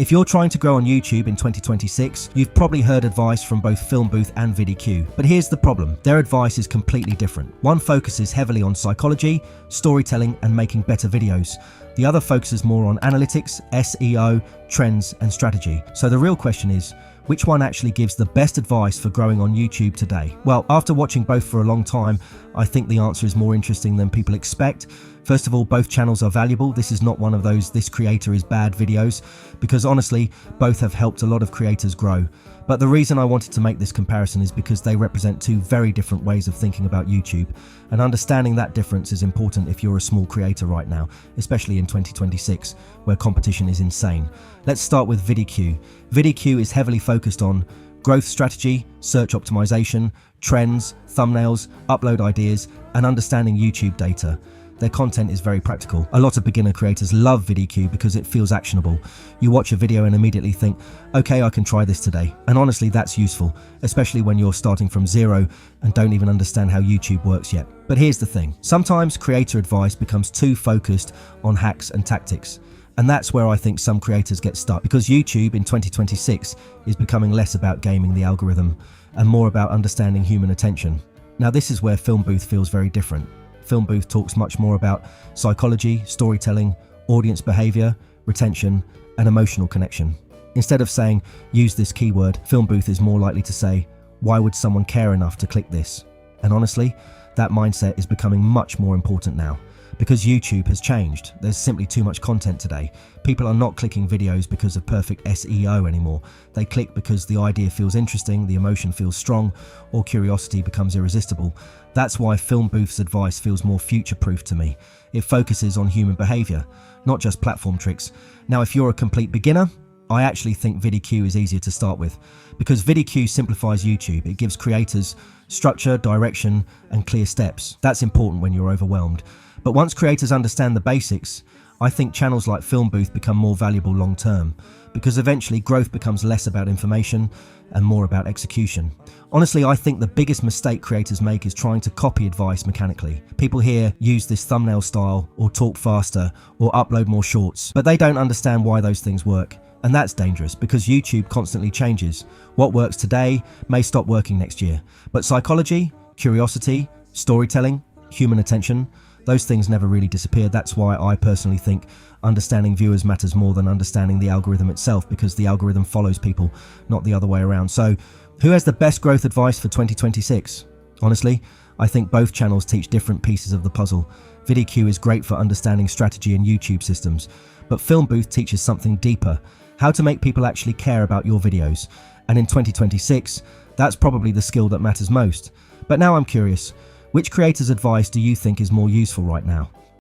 If you're trying to grow on YouTube in 2026, you've probably heard advice from both Film Booth and vidIQ. But here's the problem. Their advice is completely different. One focuses heavily on psychology, storytelling, and making better videos. The other focuses more on analytics, SEO, trends, and strategy. So the real question is, which one actually gives the best advice for growing on YouTube today? Well, after watching both for a long time, I think the answer is more interesting than people expect. First of all, both channels are valuable. This is not one of those "this creator is bad" videos, because honestly, both have helped a lot of creators grow. But the reason I wanted to make this comparison is because they represent two very different ways of thinking about YouTube, and understanding that difference is important if you're a small creator right now, especially in 2026, where competition is insane. Let's start with vidIQ. vidIQ is heavily focused on growth strategy, search optimization, trends, thumbnails, upload ideas, and understanding YouTube data. Their content is very practical. A lot of beginner creators love vidIQ because it feels actionable. You watch a video and immediately think, okay, I can try this today. And honestly, that's useful, especially when you're starting from zero and don't even understand how YouTube works yet. But here's the thing. Sometimes creator advice becomes too focused on hacks and tactics. And that's where I think some creators get stuck, because YouTube in 2026 is becoming less about gaming the algorithm and more about understanding human attention. Now, this is where Film Booth feels very different. Film Booth talks much more about psychology, storytelling, audience behavior, retention, and emotional connection. Instead of saying, use this keyword, Film Booth is more likely to say, why would someone care enough to click this? And honestly, that mindset is becoming much more important now, because YouTube has changed. There's simply too much content today. People are not clicking videos because of perfect SEO anymore. They click because the idea feels interesting, the emotion feels strong, or curiosity becomes irresistible. That's why Film Booth's advice feels more future-proof to me. It focuses on human behavior, not just platform tricks. Now, if you're a complete beginner, I actually think vidIQ is easier to start with, because vidIQ simplifies YouTube. It gives creators structure, direction, and clear steps. That's important when you're overwhelmed. But once creators understand the basics, I think channels like Film Booth become more valuable long term, because eventually growth becomes less about information and more about execution. Honestly, I think the biggest mistake creators make is trying to copy advice mechanically. People here use this thumbnail style, or talk faster, or upload more shorts, but they don't understand why those things work. And that's dangerous, because YouTube constantly changes. What works today may stop working next year. But psychology, curiosity, storytelling, human attention, those things never really disappear. That's why I personally think understanding viewers matters more than understanding the algorithm itself, because the algorithm follows people, not the other way around. So, who has the best growth advice for 2026? Honestly, I think both channels teach different pieces of the puzzle. vidIQ is great for understanding strategy and YouTube systems, but Film Booth teaches something deeper: how to make people actually care about your videos. And in 2026, that's probably the skill that matters most. But now I'm curious, which creator's advice do you think is more useful right now?